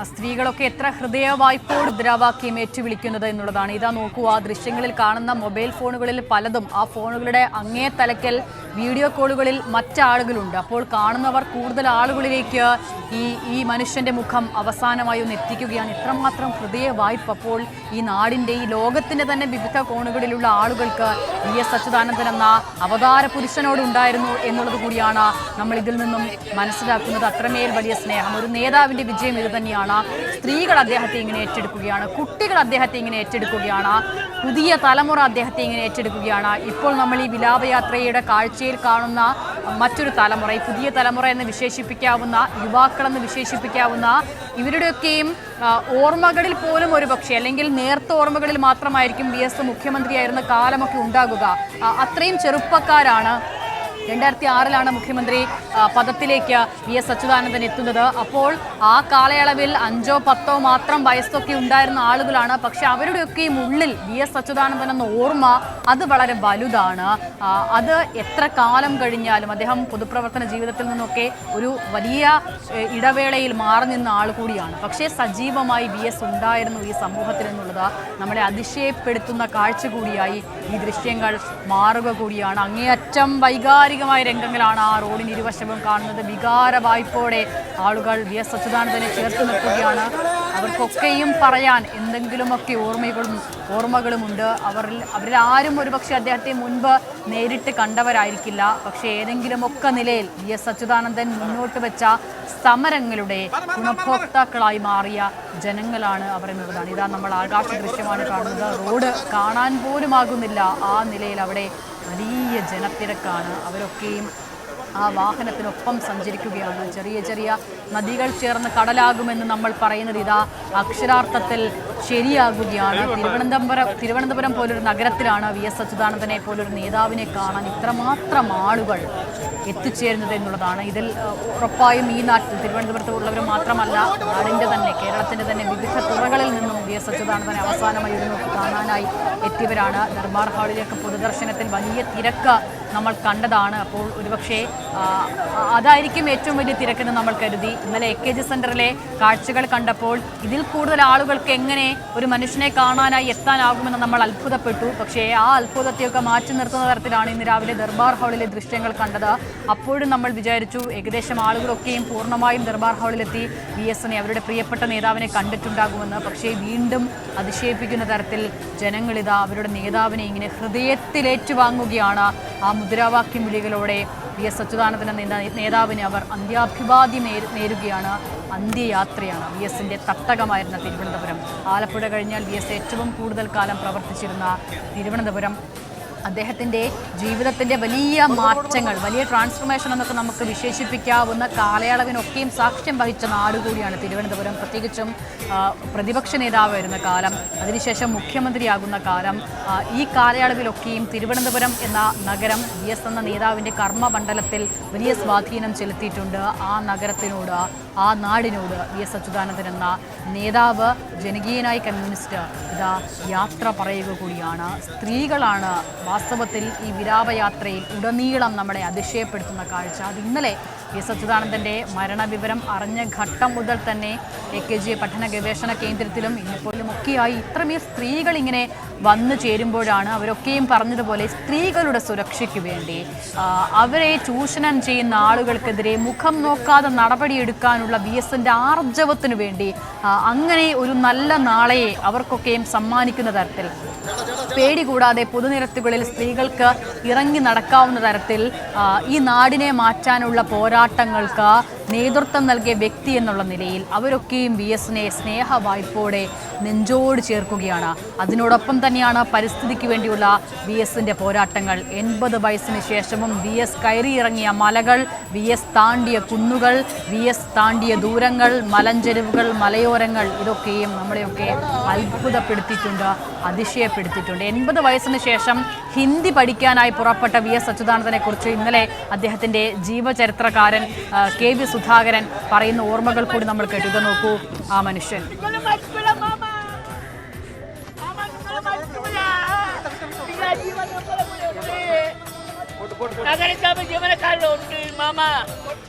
സ്ത്രീകളൊക്കെ എത്ര ഹൃദയവായ്പോട് മുദ്രാവാക്യം ഏറ്റുവിളിക്കുന്നത് എന്നുള്ളതാണ്. ഇതാ നോക്കൂ, ആ ദൃശ്യങ്ങളിൽ കാണുന്ന മൊബൈൽ ഫോണുകളിൽ പലതും ആ ഫോണുകളുടെ അങ്ങേ തലക്കൽ വീഡിയോ കോളുകളിൽ മറ്റാളുകളുണ്ട്. അപ്പോൾ കാണുന്നവർ കൂടുതൽ ആളുകളിലേക്ക് ഈ മനുഷ്യൻ്റെ മുഖം അവസാനമായി ഒന്ന് എത്തിക്കുകയാണ്. ഇത്രമാത്രം ഹൃദയവായ്പ അപ്പോൾ ഈ നാടിൻ്റെ, ഈ ലോകത്തിൻ്റെ തന്നെ വിവിധ കോണുകളിലുള്ള ആളുകൾക്ക് VS അച്യുതാനന്ദൻ എന്ന അവതാര പുരുഷനോടുണ്ടായിരുന്നു എന്നുള്ളത് കൂടിയാണ് നമ്മൾ ഇതിൽ നിന്നും മനസ്സിലാക്കുന്നത്. അത്രമേൽ വലിയ സ്നേഹം, ഒരു നേതാവിൻ്റെ വിജയം ഇത് തന്നെയാണ്. സ്ത്രീകൾ അദ്ദേഹത്തെ ഇങ്ങനെ ഏറ്റെടുക്കുകയാണ്, കുട്ടികൾ അദ്ദേഹത്തെ ഇങ്ങനെ ഏറ്റെടുക്കുകയാണ്, പുതിയ തലമുറ അദ്ദേഹത്തെ ഇങ്ങനെ ഏറ്റെടുക്കുകയാണ്. ഇപ്പോൾ നമ്മൾ ഈ വിലാപയാത്രയുടെ കാഴ്ചയിൽ കാണുന്ന മറ്റൊരു തലമുറ, ഈ പുതിയ തലമുറ എന്ന് വിശേഷിപ്പിക്കാവുന്ന, യുവാക്കളെന്ന് വിശേഷിപ്പിക്കാവുന്ന ഇവരുടെയൊക്കെയും ഓർമ്മകളിൽ പോലും ഒരുപക്ഷെ, അല്ലെങ്കിൽ നേർത്ത ഓർമ്മകളിൽ മാത്രമായിരിക്കും VS മുഖ്യമന്ത്രിയായിരുന്ന കാലമൊക്കെ ഉണ്ടാകുക. അത്രയും ചെറുപ്പക്കാരാണ്. 2006 മുഖ്യമന്ത്രി പദത്തിലേക്ക് VS അച്യുതാനന്ദൻ എത്തുന്നത്. അപ്പോൾ ആ കാലയളവിൽ 5ഓ 10ഓ മാത്രം വയസ്സൊക്കെ ഉണ്ടായിരുന്ന ആളുകളാണ്. പക്ഷെ അവരുടെയൊക്കെയും ഉള്ളിൽ VS അച്യുതാനന്ദൻ എന്ന ഓർമ്മ അത് വളരെ വലുതാണ്. അത് എത്ര കാലം കഴിഞ്ഞാലും അദ്ദേഹം പൊതുപ്രവർത്തന ജീവിതത്തിൽ നിന്നൊക്കെ ഒരു വലിയ ഇടവേളയിൽ മാറി നിന്ന ആൾ കൂടിയാണ്. പക്ഷേ സജീവമായി VS ഉണ്ടായിരുന്നു ഈ സമൂഹത്തിൽ എന്നുള്ളത് നമ്മളെ അതിശയപ്പെടുത്തുന്ന കാഴ്ച കൂടിയായി ഈ ദൃശ്യങ്ങൾ മാറുക കൂടിയാണ്. അങ്ങേയറ്റം വൈകാരികമായ രംഗങ്ങളാണ് ആ റോഡിന് ഇരുവശവും കാണുന്നത്. വികാര വായ്പോടെ ആളുകൾ VS അച്യുതാനന്ദനെ ചേർത്ത് നിർത്തുകയാണ്. അവർക്കൊക്കെയും പറയാൻ എന്തെങ്കിലുമൊക്കെ ഓർമ്മകളുമുണ്ട്. അവരിൽ ആരും ഒരുപക്ഷെ അദ്ദേഹത്തെ മുൻപ് നേരിട്ട് കണ്ടവരായിരിക്കില്ല. പക്ഷേ ഏതെങ്കിലുമൊക്കെ നിലയിൽ VS അച്യുതാനന്ദൻ മുന്നോട്ട് വെച്ച സമരങ്ങളുടെ ഗുണഭോക്താക്കളായി മാറിയ ജനങ്ങളാണ് അവർ എന്നുള്ളതാണ്. ഇതാ നമ്മൾ ആകാശ ദൃശ്യമാണ് കാണുന്നത്. റോഡ് കാണാൻ പോലും ആകുന്നില്ല, ആ നിലയിൽ അവിടെ വലിയ ജനത്തിരക്കാണ്. അവരൊക്കെയും ആ വാഹനത്തിനൊപ്പം സഞ്ചരിക്കുകയാണ്. ചെറിയ ചെറിയ നദികൾ ചേർന്ന് കടലാകുമെന്ന് നമ്മൾ പറയുന്നത് ഇതാ അക്ഷരാർത്ഥത്തിൽ ശരിയാകുകയാണ്. തിരുവനന്തപുരം പോലൊരു നഗരത്തിലാണ് VS അച്യുതാനന്ദനെ പോലൊരു നേതാവിനെ കാണാൻ ഇത്രമാത്രം ആളുകൾ എത്തിച്ചേരുന്നത് എന്നുള്ളതാണ്. ഇതിൽ ഉറപ്പായും ഈ നാട്ടിൽ തിരുവനന്തപുരത്ത് ഉള്ളവർ മാത്രമല്ല, നാടിൻ്റെ തന്നെ, കേരളത്തിൻ്റെ തന്നെ വിവിധ തുറകളിൽ നിന്നും VS അച്യുതാനന്ദനെ അവസാനമായി കാണാനായി എത്തിയവരാണ്. ദർബാർ ഹാളിലേക്ക് പൊതുദർശനത്തിൽ വലിയ തിരക്ക് നമ്മൾ കണ്ടതാണ്. അപ്പോൾ ഒരുപക്ഷെ അതായിരിക്കും ഏറ്റവും വലിയ തിരക്കെന്ന് നമ്മൾ കരുതി. ഇന്നലെ AKG സെൻറ്ററിലെ കാഴ്ചകൾ കണ്ടപ്പോൾ ഇതിൽ കൂടുതൽ ആളുകൾക്ക് എങ്ങനെ ഒരു മനുഷ്യനെ കാണാനായി എത്താനാകുമെന്ന് നമ്മൾ അത്ഭുതപ്പെട്ടു. പക്ഷേ ആ അത്ഭുതത്തെയൊക്കെ മാറ്റി നിർത്തുന്ന തരത്തിലാണ് ഇന്ന് രാവിലെ ദർബാർ ഹാളിലെ ദൃശ്യങ്ങൾ കണ്ടത്. അപ്പോഴും നമ്മൾ വിചാരിച്ചു ഏകദേശം ആളുകളൊക്കെയും പൂർണ്ണമായും ദർബാർ ഹാളിലെത്തി VSനെ, അവരുടെ പ്രിയപ്പെട്ട നേതാവിനെ കണ്ടിട്ടുണ്ടാകുമെന്ന്. പക്ഷേ വീണ്ടും അതിശയിപ്പിക്കുന്ന തരത്തിൽ ജനങ്ങളിതാ അവരുടെ നേതാവിനെ ഇങ്ങനെ ഹൃദയത്തിലേറ്റുവാങ്ങുകയാണ്. ആ മുദ്രാവാക്യം വിളികളോടെ VS അച്യുതാനന്ദൻ എന്ന നേതാവിനെ അവർ അന്ത്യാഭിവാദ്യം നേരുകയാണ്. അന്ത്യയാത്രയാണ്. VSന്റെ തട്ടകമായിരുന്ന തിരുവനന്തപുരം. ആലപ്പുഴ കഴിഞ്ഞാൽ VS ഏറ്റവും കൂടുതൽ കാലം പ്രവർത്തിച്ചിരുന്ന തിരുവനന്തപുരം, അദ്ദേഹത്തിൻ്റെ ജീവിതത്തിൻ്റെ വലിയ മാറ്റങ്ങൾ, വലിയ ട്രാൻസ്ഫോർമേഷൻ എന്നൊക്കെ നമുക്ക് വിശേഷിപ്പിക്കാവുന്ന കാലയളവിനൊക്കെയും സാക്ഷ്യം വഹിച്ച നാടുകൂടിയാണ് തിരുവനന്തപുരം. പ്രത്യേകിച്ചും പ്രതിപക്ഷ നേതാവായിരുന്ന കാലം, അതിനുശേഷം മുഖ്യമന്ത്രിയാകുന്ന കാലം, ഈ കാലയളവിലൊക്കെയും തിരുവനന്തപുരം എന്ന നഗരം VS എന്ന നേതാവിൻ്റെ കർമ്മമണ്ഡലത്തിൽ വലിയ സ്വാധീനം ചെലുത്തിയിട്ടുണ്ട്. ആ നഗരത്തിനോട്, ആ നാടിനോട് VS അച്യുതാനന്ദൻ എന്ന നേതാവ്, ജനകീയനായ കമ്മ്യൂണിസ്റ്റ് ഇതാ യാത്ര പറയുക കൂടിയാണ്. സ്ത്രീകളാണ് വാസ്തവത്തിൽ ഈ വിലാപയാത്രയിൽ ഉടനീളം നമ്മളെ അതിശയപ്പെടുത്തുന്ന കാഴ്ച. അത് ഇന്നലെ VS അച്യുതാനന്ദൻ്റെ മരണവിവരം അറിഞ്ഞ ഘട്ടം മുതൽ തന്നെ AKG പഠന ഗവേഷണ കേന്ദ്രത്തിലും ഇന്നിപ്പോഴുമൊക്കെയായി ഇത്രമേൽ സ്ത്രീകൾ ഇങ്ങനെ വന്നു ചേരുമ്പോഴാണ് അവരൊക്കെയും പറഞ്ഞതുപോലെ സ്ത്രീകളുടെ സുരക്ഷയ്ക്ക് വേണ്ടി, അവരെ ചൂഷണം ചെയ്യുന്ന ആളുകൾക്കെതിരെ മുഖം നോക്കാതെ നടപടിയെടുക്കാനുള്ള VSന്റെ ആർജവത്തിനു വേണ്ടി അങ്ങനെ ഒരു നല്ല നാളെയെ അവർക്കൊക്കെയും സമ്മാനിക്കുന്ന തരത്തിൽ, പേടി കൂടാതെ പൊതുനിരത്തുകളിൽ സ്ത്രീകൾക്ക് ഇറങ്ങി നടക്കാവുന്ന തരത്തിൽ ഈ നാടിനെ മാറ്റാനുള്ള പോരാട്ടങ്ങൾക്ക് നേതൃത്വം നൽകിയ വ്യക്തി എന്നുള്ള നിലയിൽ അവരൊക്കെയും VSനെ സ്നേഹവായ്പോടെ നെഞ്ചോട് ചേർക്കുകയാണ്. അതിനോടൊപ്പം തന്നെയാണ് പരിസ്ഥിതിക്ക് വേണ്ടിയുള്ള VSന്റെ പോരാട്ടങ്ങൾ. 80 വയസ്സിന് ശേഷവും VS കയറിയിറങ്ങിയ മലകൾ, VS താണ്ടിയ കുന്നുകൾ, VS താണ്ടിയ ദൂരങ്ങൾ, മലഞ്ചെരുവുകൾ, മലയോരങ്ങൾ, ഇതൊക്കെയും നമ്മളെയൊക്കെ അത്ഭുതപ്പെടുത്തിയിട്ടുണ്ട്, അതിശയപ്പെടുത്തിയിട്ടുണ്ട്. 80 വയസ്സിന് ശേഷം ഹിന്ദി പഠിക്കാനായി പുറപ്പെട്ട VS അച്യുതാനന്ദനെ കുറിച്ച് ഇന്നലെ അദ്ദേഹത്തിൻ്റെ ജീവചരിത്രകാരൻ KV സുധാകരൻ പറയുന്ന ഓർമ്മകൾ കൂടി നമ്മൾ കേട്ടു. ഇത് നോക്കൂ, ആ മനുഷ്യൻ. നഗരസഭ ജീവനക്കാരുടെ ഉണ്ട് മാമ,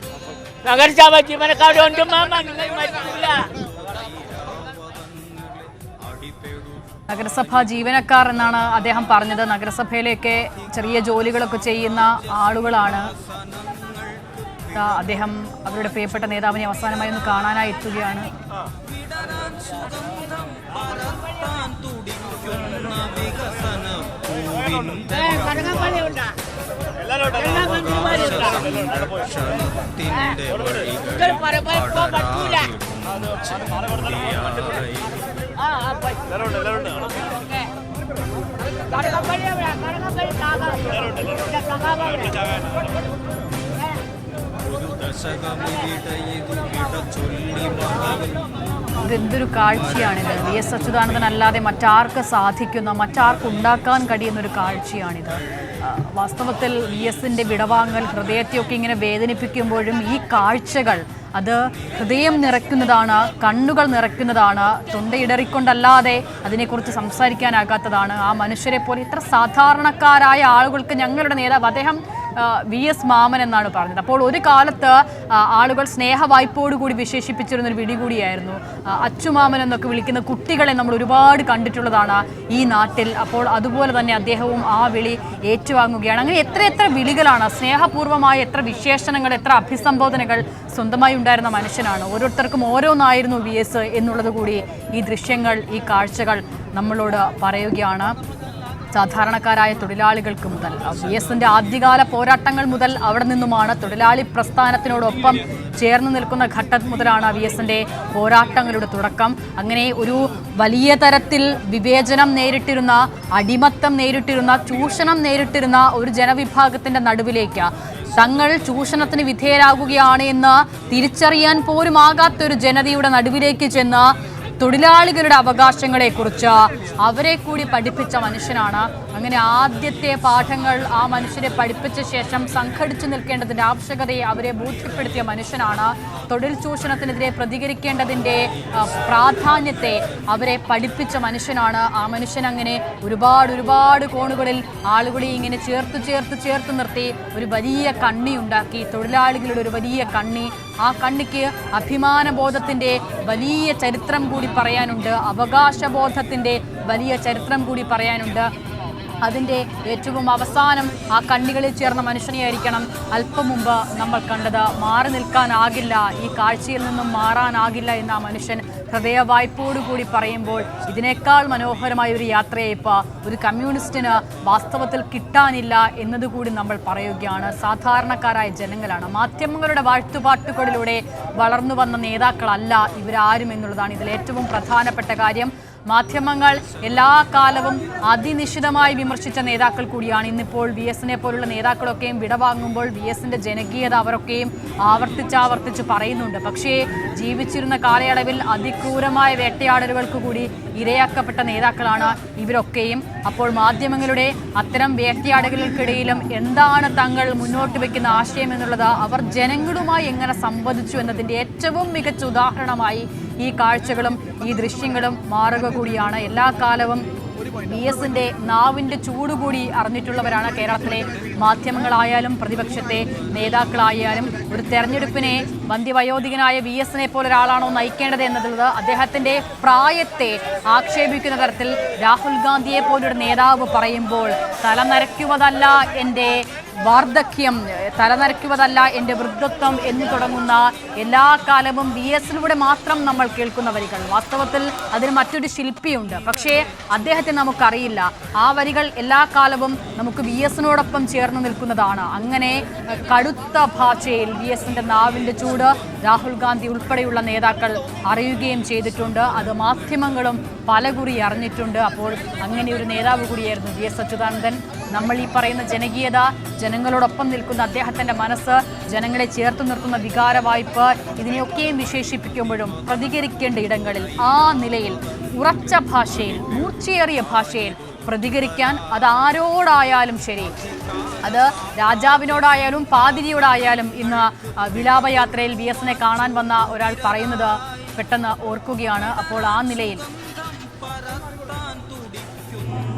നഗരസഭ ജീവനക്കാരുടെ ഉണ്ട് മാമ. നിങ്ങൾ മരിക്കില്ല, നഗരസഭാ ജീവനക്കാർ എന്നാണ് അദ്ദേഹം പറഞ്ഞത്. നഗരസഭയിലേക്ക് ചെറിയ ജോലികളൊക്കെ ചെയ്യുന്ന ആളുകളാണ്. അദ്ദേഹം അവരുടെ പ്രിയപ്പെട്ട നേതാവിനെ അവസാനമായി ഒന്ന് കാണാനായി എത്തുകയാണ്. ഇതെന്തൊരു കാഴ്ചയാണിത്. വി എസ് അച്യുതാനന്ദൻ അല്ലാതെ മറ്റാർക്കുണ്ടാക്കാൻ കഴിയുന്നൊരു കാഴ്ചയാണിത്. വാസ്തവത്തിൽ വി എസിൻ്റെ വിടവാങ്ങൽ ഹൃദയത്തെയൊക്കെ ഇങ്ങനെ വേദനിപ്പിക്കുമ്പോഴും ഈ കാഴ്ചകൾ അത് ഹൃദയം നിറയ്ക്കുന്നതാണ്, കണ്ണുകൾ നിറയ്ക്കുന്നതാണ്. തൊണ്ടയിടറിക്കൊണ്ടല്ലാതെ അതിനെക്കുറിച്ച് സംസാരിക്കാനാകാത്തതാണ്. ആ മനുഷ്യരെ പോലെ ഇത്ര സാധാരണക്കാരായ ആളുകൾക്ക് ഞങ്ങളുടെ നേതാവ്, അദ്ദേഹം വി എസ് മാമൻ എന്നാണ് പറഞ്ഞത്. അപ്പോൾ ഒരു കാലത്ത് ആളുകൾ സ്നേഹവായ്പോടുകൂടി വിശേഷിപ്പിച്ചിരുന്നൊരു വിളി കൂടിയായിരുന്നു. അച്ചുമാമൻ എന്നൊക്കെ വിളിക്കുന്ന കുട്ടികളെ നമ്മൾ ഒരുപാട് കണ്ടിട്ടുള്ളതാണ് ഈ നാട്ടിൽ. അപ്പോൾ അതുപോലെ തന്നെ അദ്ദേഹവും ആ വിളി ഏറ്റുവാങ്ങുകയാണ്. അങ്ങനെ എത്ര വിളികളാണ്, സ്നേഹപൂർവ്വമായ എത്ര വിശേഷണങ്ങൾ, എത്ര അഭിസംബോധനകൾ സ്വന്തമായി ഉണ്ടായിരുന്ന മനുഷ്യനാണ്. ഓരോരുത്തർക്കും ഓരോന്നായിരുന്നു വി എസ് എന്നുള്ളത് കൂടി ഈ ദൃശ്യങ്ങൾ, ഈ കാഴ്ചകൾ നമ്മളോട് പറയുകയാണ്. സാധാരണക്കാരായ തൊഴിലാളികൾക്ക് മുതൽ വി എസിൻ്റെ ആദ്യകാല പോരാട്ടങ്ങൾ മുതൽ അവിടെ നിന്നുമാണ് തൊഴിലാളി പ്രസ്ഥാനത്തിനോടൊപ്പം ചേർന്ന് നിൽക്കുന്ന ഘട്ടം മുതലാണ് വി എസിൻ്റെ പോരാട്ടങ്ങളുടെ തുടക്കം. അങ്ങനെ ഒരു വലിയ തരത്തിൽ വിവേചനം നേരിട്ടിരുന്ന, അടിമത്തം നേരിട്ടിരുന്ന, ചൂഷണം നേരിട്ടിരുന്ന ഒരു ജനവിഭാഗത്തിൻ്റെ നടുവിലേക്ക് തങ്ങൾ ചൂഷണത്തിന് വിധേയരാകുകയാണ് എന്ന് തിരിച്ചറിയാൻ പോലും ആകാത്തൊരു ജനതയുടെ നടുവിലേക്ക് ചെന്ന് തൊഴിലാളികളുടെ അവകാശങ്ങളെക്കുറിച്ച് അവരെ കൂടി പഠിപ്പിച്ച മനുഷ്യനാണ്. അങ്ങനെ ആദ്യത്തെ പാഠങ്ങൾ ആ മനുഷ്യരെ പഠിപ്പിച്ച ശേഷം സംഘടിച്ചു നിൽക്കേണ്ടതിൻ്റെ ആവശ്യകതയെ അവരെ ബോധ്യപ്പെടുത്തിയ മനുഷ്യനാണ്. തൊഴിൽ ചൂഷണത്തിനെതിരെ പ്രതികരിക്കേണ്ടതിൻ്റെ പ്രാധാന്യത്തെ അവരെ പഠിപ്പിച്ച മനുഷ്യനാണ്. ആ മനുഷ്യൻ അങ്ങനെ ഒരുപാട് കോണുകളിൽ ആളുകളെ ഇങ്ങനെ ചേർത്ത് നിർത്തി ഒരു വലിയ കണ്ണി ഉണ്ടാക്കി, തൊഴിലാളികളുടെ ഒരു വലിയ കണ്ണി. ആ കണ്ണിക്ക് അഭിമാനബോധത്തിൻ്റെ വലിയ ചരിത്രം കൂടി പറയാനുണ്ട്, അവകാശബോധത്തിൻ്റെ വലിയ ചരിത്രം കൂടി പറയാനുണ്ട്. അതിൻ്റെ ഏറ്റവും അവസാനം ആ കണ്ണികളിൽ ചേർന്ന മനുഷ്യനെയായിരിക്കണം അല്പം മുമ്പ് നമ്മൾ കണ്ടത്. മാറി നിൽക്കാനാകില്ല, ഈ കാഴ്ചയിൽ നിന്നും മാറാനാകില്ല എന്ന് ആ മനുഷ്യൻ ഹൃദയവായ്പോടുകൂടി പറയുമ്പോൾ ഇതിനേക്കാൾ മനോഹരമായ ഒരു യാത്രയയപ്പ് ഒരു കമ്മ്യൂണിസ്റ്റിന് വാസ്തവത്തിൽ കിട്ടാനില്ല എന്നതുകൂടി നമ്മൾ പറയുകയാണ്. സാധാരണക്കാരായ ജനങ്ങളാണ്. മാധ്യമങ്ങളുടെ വാഴ്ത്തുപാട്ടുകളിലൂടെ വളർന്നു വന്ന നേതാക്കളല്ല ഇവരാരും എന്നുള്ളതാണ് ഇതിൽ ഏറ്റവും പ്രധാനപ്പെട്ട കാര്യം. മാധ്യമങ്ങൾ എല്ലാ കാലവും അതിനിശിതമായി വിമർശിച്ച നേതാക്കൾ കൂടിയാണ്. ഇന്നിപ്പോൾ വി എസിനെ പോലുള്ള നേതാക്കളൊക്കെയും വിടവാങ്ങുമ്പോൾ വി എസിൻ്റെ ജനകീയത അവരൊക്കെയും ആവർത്തിച്ച് പറയുന്നുണ്ട്. പക്ഷേ ജീവിച്ചിരുന്ന കാലയളവിൽ അതിക്രൂരമായ വേട്ടയാടലുകൾക്ക് കൂടി ഇരയാക്കപ്പെട്ട നേതാക്കളാണ് ഇവരൊക്കെയും. അപ്പോൾ മാധ്യമങ്ങളുടെ അത്തരം വേട്ടയാടലുകൾക്കിടയിലും എന്താണ് തങ്ങൾ മുന്നോട്ട് വയ്ക്കുന്ന ആശയം എന്നുള്ളത് അവർ ജനങ്ങളുമായി എങ്ങനെ സംവദിച്ചു എന്നതിൻ്റെ ഏറ്റവും മികച്ച ഉദാഹരണമായി ഈ കാഴ്ചകളും ഈ ദൃശ്യങ്ങളും മാറുക കൂടിയാണ്. എല്ലാ കാലവും വി എസിൻ്റെ നാവിൻ്റെ ചൂടുകൂടി അറിഞ്ഞിട്ടുള്ളവരാണ് കേരളത്തിലെ മാധ്യമങ്ങളായാലും പ്രതിപക്ഷത്തെ നേതാക്കളായാലും. ഒരു തെരഞ്ഞെടുപ്പിനെ വന്ധ്യവയോധികനായ വി എസിനെ പോലെ ഒരാളാണോ നയിക്കേണ്ടത് എന്നുള്ളത് അദ്ദേഹത്തിൻ്റെ പ്രായത്തെ ആക്ഷേപിക്കുന്ന തരത്തിൽ രാഹുൽ ഗാന്ധിയെ പോലൊരു നേതാവ് പറയുമ്പോൾ തലനരയ്ക്കുവതല്ല എൻ്റെ വാർദ്ധക്യം, തലനരയ്ക്കുവതല്ല എൻ്റെ വൃദ്ധത്വം എന്ന് തുടങ്ങുന്ന എല്ലാ കാലവും വി എസിലൂടെ മാത്രം നമ്മൾ കേൾക്കുന്ന വരികൾ. വാസ്തവത്തിൽ അതിന് മറ്റൊരു ശില്പിയുണ്ട്, പക്ഷേ അദ്ദേഹത്തെ നമുക്കറിയില്ല. ആ വരികൾ എല്ലാ കാലവും നമുക്ക് വി എസിനോടൊപ്പം ചേർന്ന് നിൽക്കുന്നതാണ്. അങ്ങനെ കടുത്ത ഭാഷയിൽ വി എസിൻ്റെ നാവിൻ്റെ ചൂട് രാഹുൽ ഗാന്ധി ഉൾപ്പെടെയുള്ള നേതാക്കൾ അറിയുകയും ചെയ്തിട്ടുണ്ട്. അത് മാധ്യമങ്ങളും പലകുറി അറിഞ്ഞിട്ടുണ്ട്. അപ്പോൾ അങ്ങനെ ഒരു നേതാവ് കൂടിയായിരുന്നു വി എസ് അച്യുതാനന്ദൻ. നമ്മൾ ഈ പറയുന്ന ജനകീയത, ജനങ്ങളോടൊപ്പം നിൽക്കുന്ന അദ്ദേഹത്തിൻ്റെ മനസ്സ്, ജനങ്ങളെ ചേർത്ത് നിർത്തുന്ന വികാരവായ്പ, ഇതിനെയൊക്കെയും വിശേഷിപ്പിക്കുമ്പോഴും പ്രതികരിക്കേണ്ട ഇടങ്ങളിൽ ആ നിലയിൽ ഉറച്ച ഭാഷയിൽ, മൂർച്ചയേറിയ ഭാഷയിൽ പ്രതികരിക്കാൻ അതാരോടായാലും ശരി, അത് രാജാവിനോടായാലും പാതിരിയോടായാലും ഇന്ന് വിലാപയാത്രയിൽ വി എസിനെ കാണാൻ വന്ന ഒരാൾ പറയുന്നത് പെട്ടെന്ന് ഓർക്കുകയാണ്.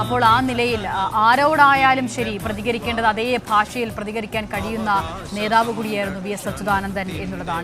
അപ്പോൾ ആ നിലയിൽ ആരോടായാലും ശരി പ്രതികരിക്കേണ്ടത് അതേ ഭാഷയിൽ പ്രതികരിക്കാൻ കഴിയുന്ന നേതാവ് കൂടിയായിരുന്നു വി എസ് അച്യുതാനന്ദൻ എന്നുള്ളതാണ്.